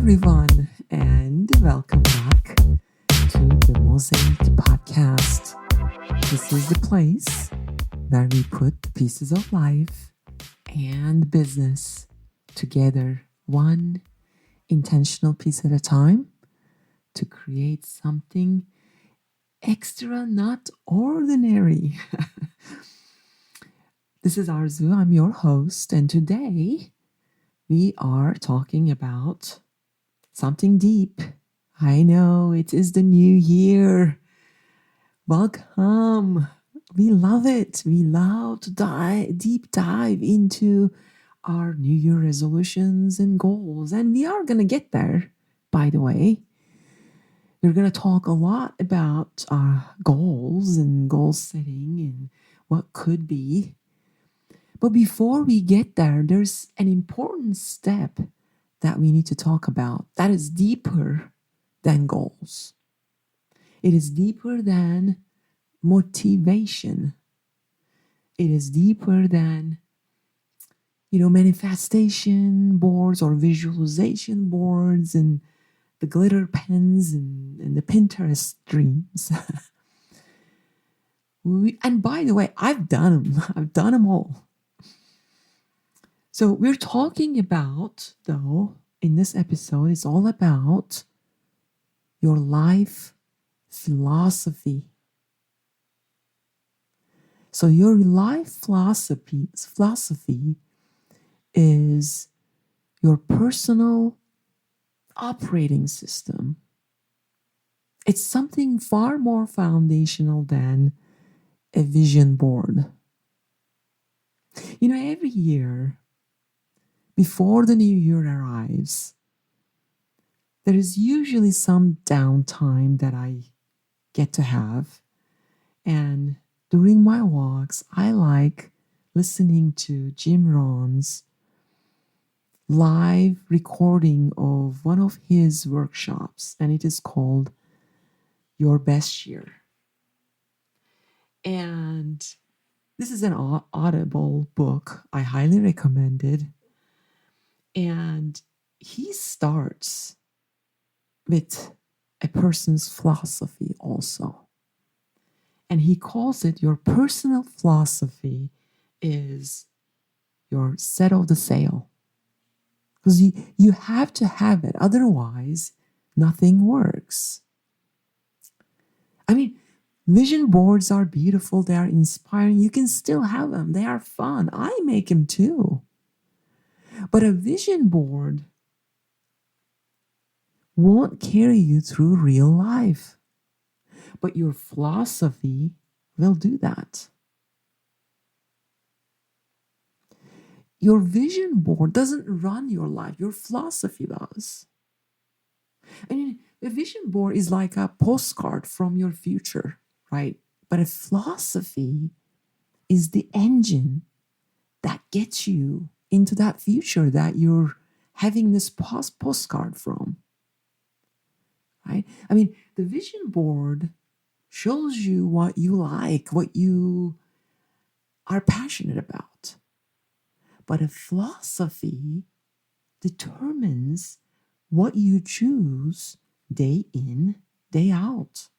everyone, and welcome back to the Mosaic podcast. This is the place where we put the pieces of life and business together, one intentional piece at a time, to create something extra, not ordinary. This is Arzu, I'm your host, and today we are talking about something deep. I know it is the new year. Welcome. We love it. We love to deep dive into our New Year resolutions and goals. And we are going to get there, by the way. We're going to talk a lot about our goals and goal setting and what could be. But before we get there, there's an important step that we need to talk about that is deeper than goals. It is deeper than motivation. It is deeper than, manifestation boards or visualization boards and the glitter pens and the Pinterest dreams. And by the way, I've done them. I've done them all. So we're talking about, though, in this episode, it's all about your life philosophy. So your life philosophy is your personal operating system. It's something far more foundational than a vision board. Every year, before the new year arrives, there is usually some downtime that I get to have. And during my walks, I like listening to Jim Rohn's live recording of one of his workshops, and it is called Your Best Year. And this is an audible book. I highly recommend it. And he starts with a person's philosophy also. And he calls it your personal philosophy is your set of the sail. Because you have to have it. Otherwise, nothing works. Vision boards are beautiful. They are inspiring. You can still have them. They are fun. I make them too. But a vision board won't carry you through real life. But your philosophy will do that. Your vision board doesn't run your life. Your philosophy does. A vision board is like a postcard from your future, right? But a philosophy is the engine that gets you into that future that you're having this postcard from, right? The vision board shows you what you like, what you are passionate about. But a philosophy determines what you choose day in, day out.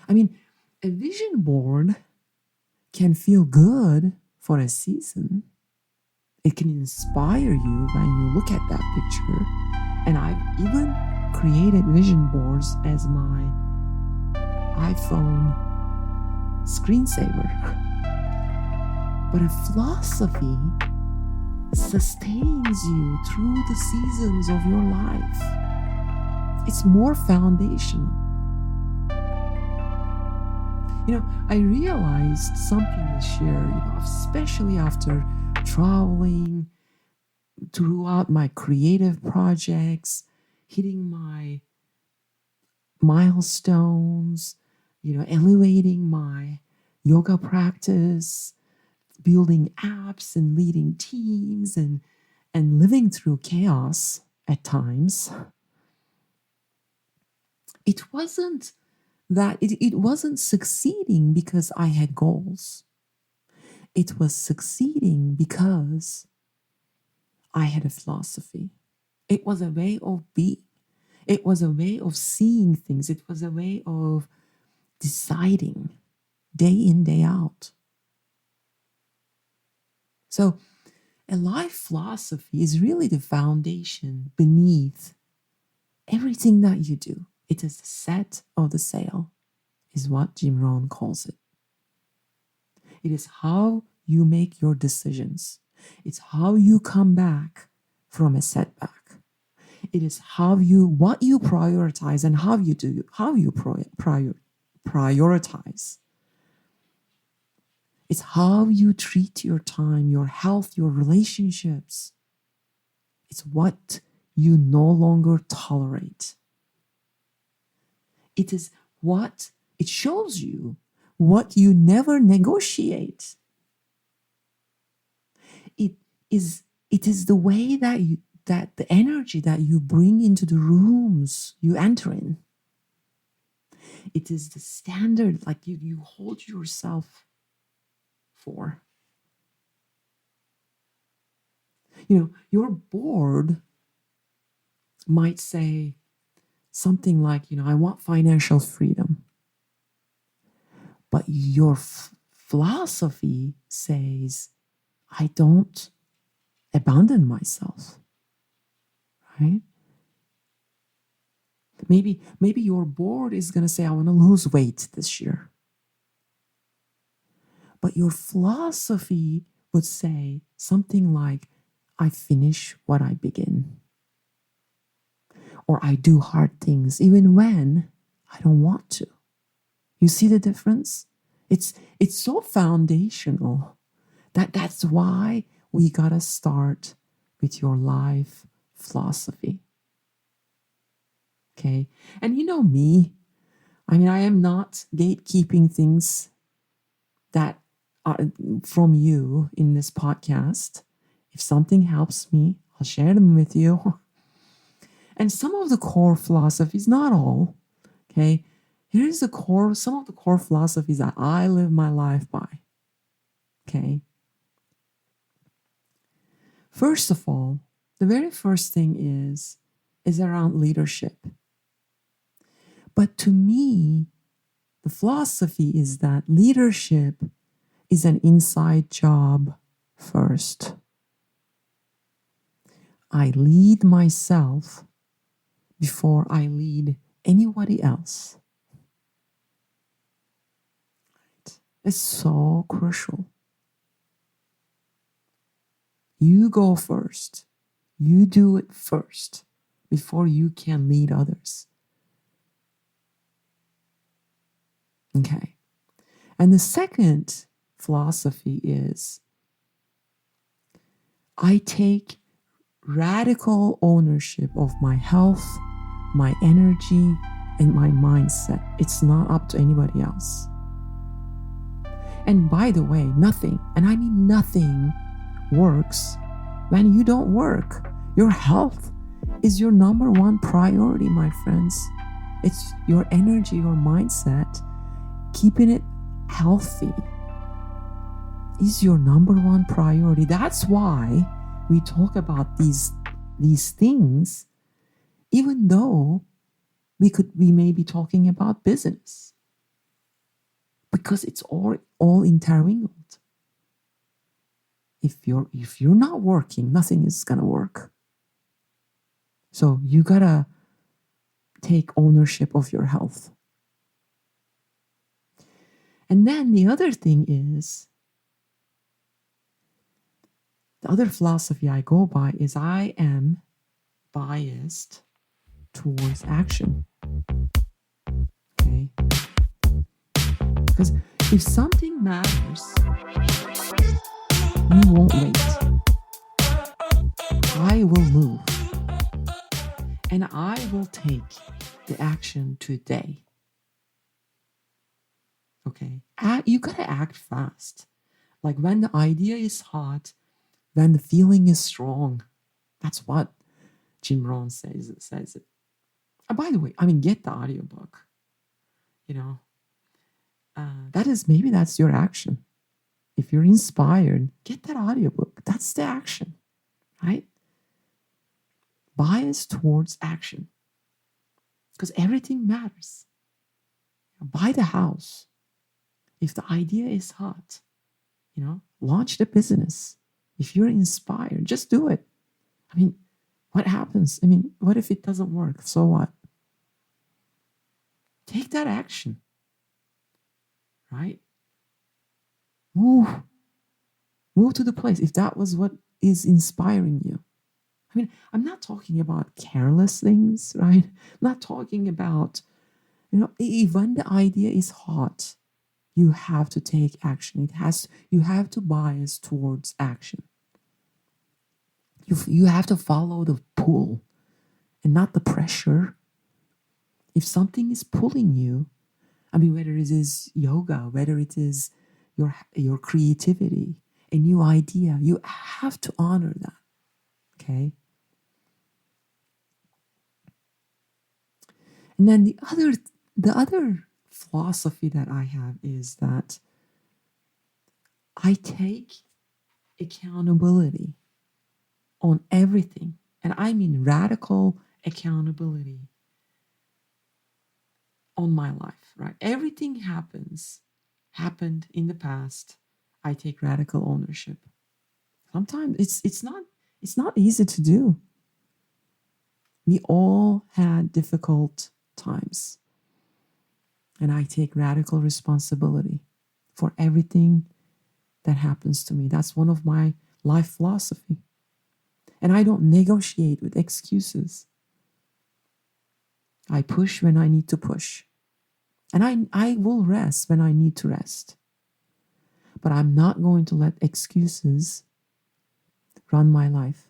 A vision board can feel good for a season. It can inspire you when you look at that picture. And I've even created vision boards as my iPhone screensaver. But a philosophy sustains you through the seasons of your life. It's more foundational. I realized something this year, especially after traveling throughout my creative projects, hitting my milestones, elevating my yoga practice, building apps and leading teams and living through chaos at times. It wasn't succeeding because I had goals. It was succeeding because I had a philosophy. It was a way of being. It was a way of seeing things. It was a way of deciding day in, day out. So, a life philosophy is really the foundation beneath everything that you do. It is the set of the sail, is what Jim Rohn calls it. It is how you make your decisions. It's how you come back from a setback. It is what you prioritize and how you prioritize. It's how you treat your time, your health, your relationships. It's what you no longer tolerate. It is what it shows you what you never negotiate. It is the way that the energy that you bring into the rooms you enter in. It is the standard like you hold yourself for. Your board might say something like, I want financial freedom. But your philosophy says, I don't abandon myself, right? Maybe your board is going to say, I want to lose weight this year. But your philosophy would say something like, I finish what I begin. Or I do hard things even when I don't want to. You see the difference? It's so foundational that's why we gotta start with your life philosophy. Okay? And you know me, I am not gatekeeping things that are from you in this podcast. If something helps me, I'll share them with you. And some of the core philosophies, not all, okay? Here's some of the core philosophies that I live my life by, okay? First of all, the very first thing is around leadership. But to me, the philosophy is that leadership is an inside job first. I lead myself before I lead anybody else. Right? It's so crucial. You go first. You do it first before you can lead others. Okay. And the second philosophy is I take radical ownership of my health, my energy, and my mindset. It's not up to anybody else. And by the way, nothing, and I mean nothing, works when you don't work. Your health is your number one priority, my friends. It's your energy, your mindset, keeping it healthy is your number one priority. That's why we talk about these things, even though we may be talking about business, because it's all intermingled. If you're not working, nothing is gonna work. So you gotta take ownership of your health. And then the other thing is, the other philosophy I go by is I am biased towards action. Okay? Because if something matters, you won't wait. I will move. And I will take the action today. Okay? You gotta act fast. Like when the idea is hot, when the feeling is strong. That's what Jim Rohn says it. By the way, get the audiobook. Maybe that's your action. If you're inspired, get that audiobook. That's the action, right? bias towards action, because everything matters. Buy the house. If the idea is hot, launch the business. If you're inspired, just do it. I mean, what happens? I mean, what if it doesn't work? So what? Take that action, right? Move. Move to the place if that was what is inspiring you. I mean, I'm not talking about careless things, right? I'm not talking about, even the idea is hot, you have to take action. You have to bias towards action. You have to follow the pull and not the pressure. If something is pulling you, I mean, whether it is yoga, whether it is your creativity, a new idea, you have to honor that. Okay. And then the other philosophy that I have is that I take accountability on everything. And I mean radical accountability on my life, right? Everything happened in the past. I take radical ownership. Sometimes it's not easy to do. We all had difficult times. And I take radical responsibility for everything that happens to me. That's one of my life philosophy. And I don't negotiate with excuses. I push when I need to push. And I will rest when I need to rest. But I'm not going to let excuses run my life.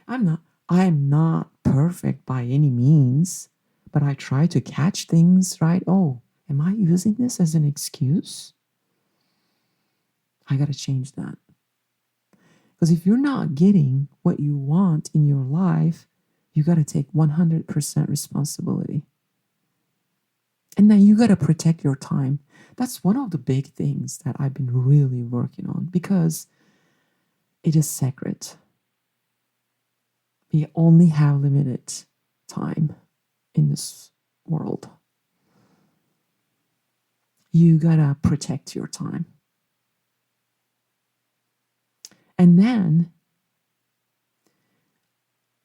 I am not perfect by any means, but I try to catch things, right? Oh, am I using this as an excuse? I got to change that. Because if you're not getting what you want in your life, you got to take 100% responsibility. And then you got to protect your time. That's one of the big things that I've been really working on because it is sacred. We only have limited time in this world. You got to protect your time. And then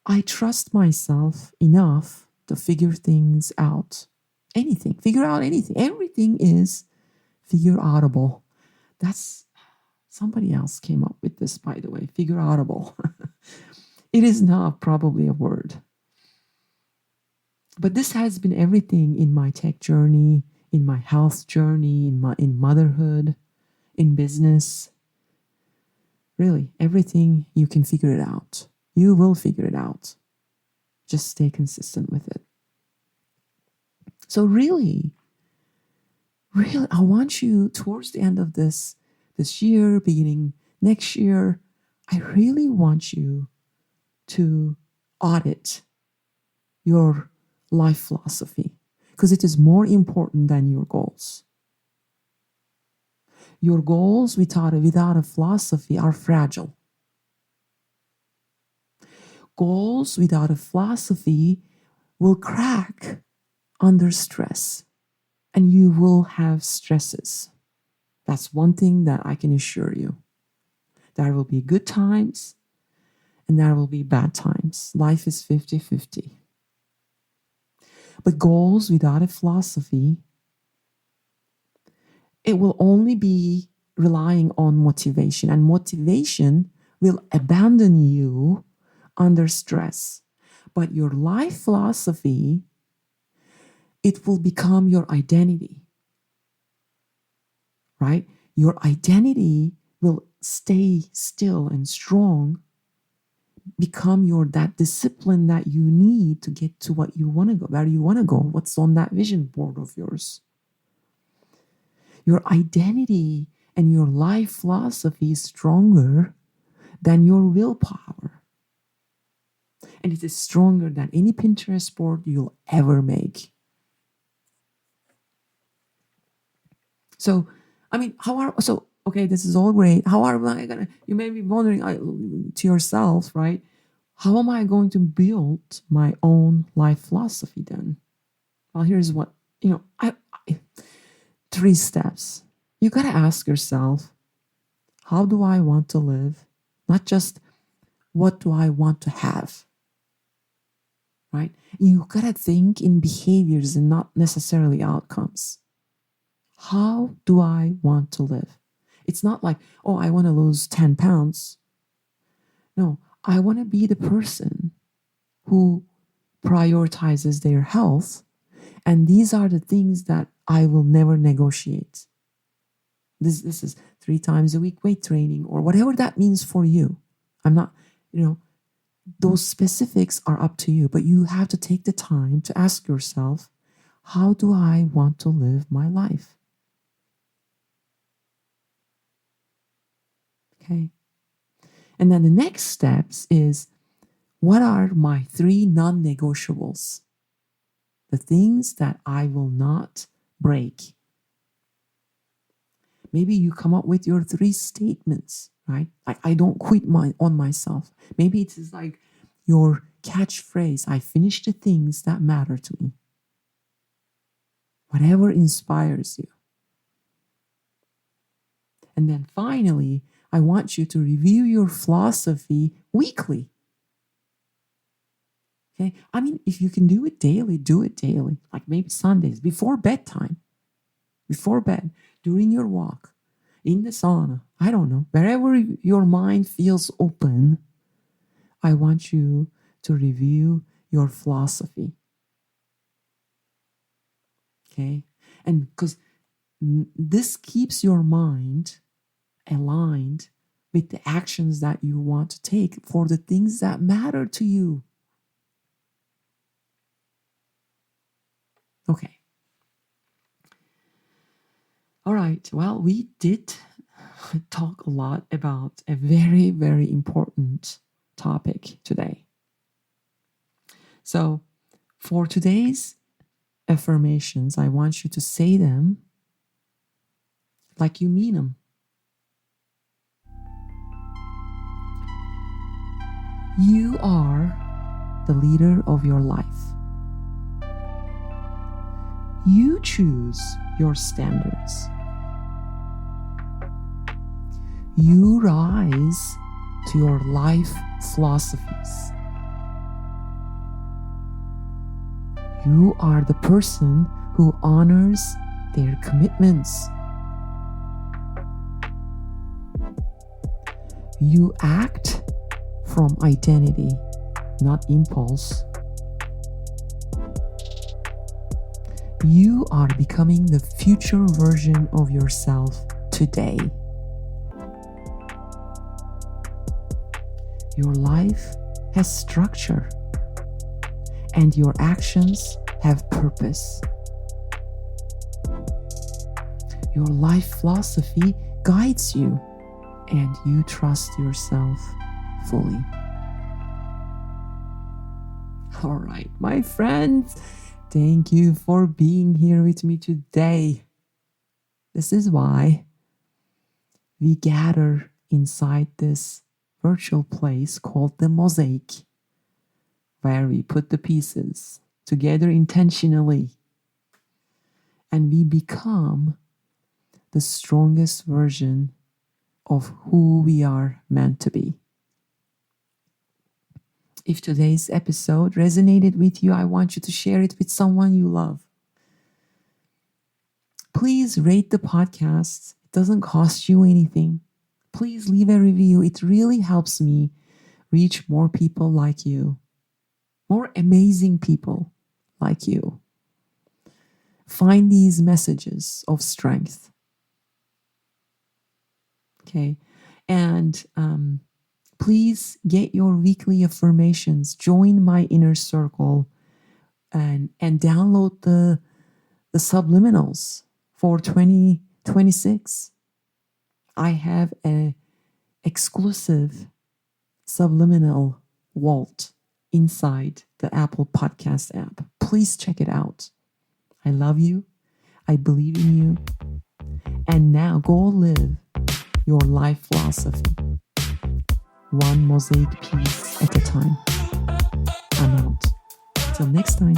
I trust myself enough to figure things out. Figure out anything. Everything is figure outable. That's somebody else came up with this, by the way, figure outable. It is not probably a word. But this has been everything in my tech journey, in my health journey, in motherhood, in business. Really, everything you can figure it out. You will figure it out. Just stay consistent with it. So really, I want you towards the end of this year, beginning next year, I really want you to audit your life philosophy because it is more important than your goals. Your goals without a philosophy are fragile. Goals without a philosophy will crack under stress and you will have stresses. That's one thing that I can assure you. There will be good times and there will be bad times. Life is 50-50. But goals without a philosophy, it will only be relying on motivation, and motivation will abandon you under stress. But your life philosophy, it will become your identity, right? Your identity will stay still and strong, become that discipline that you need to get to what you want to go, where you want to go, what's on that vision board of yours. Your identity and your life philosophy is stronger than your willpower. And it is stronger than any Pinterest board you'll ever make. So, I mean, okay, this is all great. How am I gonna, you may be wondering to yourself, right? How am I going to build my own life philosophy then? Well, here's what, I 3 steps. You got to ask yourself, how do I want to live? Not just what do I want to have, right? You got to think in behaviors and not necessarily outcomes. How do I want to live? It's not like, oh, I want to lose 10 pounds. No, I want to be the person who prioritizes their health. And these are the things that I will never negotiate. This is 3 times a week weight training or whatever that means for you. I'm not, those specifics are up to you, but you have to take the time to ask yourself, how do I want to live my life? Okay. And then the next steps is, what are my 3 non-negotiables? The things that I will not break. Maybe you come up with your 3 statements, right? Like, I don't quit on myself. Maybe it is like your catchphrase, I finish the things that matter to me. Whatever inspires you. And then finally, I want you to review your philosophy weekly. Okay? I mean, if you can do it daily, do it daily. Like maybe Sundays, before bedtime, before bed, during your walk, in the sauna, I don't know, wherever your mind feels open, I want you to review your philosophy. Okay? And because this keeps your mind aligned with the actions that you want to take for the things that matter to you. Okay. All right. Well, we did talk a lot about a very, very important topic today. So for today's affirmations, I want you to say them like you mean them. You are the leader of your life. You choose your standards. You rise to your life philosophies. You are the person who honors their commitments. You act from identity, not impulse. You are becoming the future version of yourself today. Your life has structure, and your actions have purpose. Your life philosophy guides you, and you trust yourself fully. All right, my friends, thank you for being here with me today. This is why we gather inside this virtual place called the Mosaic, where we put the pieces together intentionally and we become the strongest version of who we are meant to be. If today's episode resonated with you, I want you to share it with someone you love. Please rate the podcast. It doesn't cost you anything. Please leave a review. It really helps me reach more people like you, more amazing people like you. Find these messages of strength. Okay, and please get your weekly affirmations. Join my inner circle and download the subliminals for 2026. I have an exclusive subliminal vault inside the Apple Podcast app. Please check it out. I love you. I believe in you. And now go live your life philosophy. one mosaic piece at a time. I'm out. Till next time.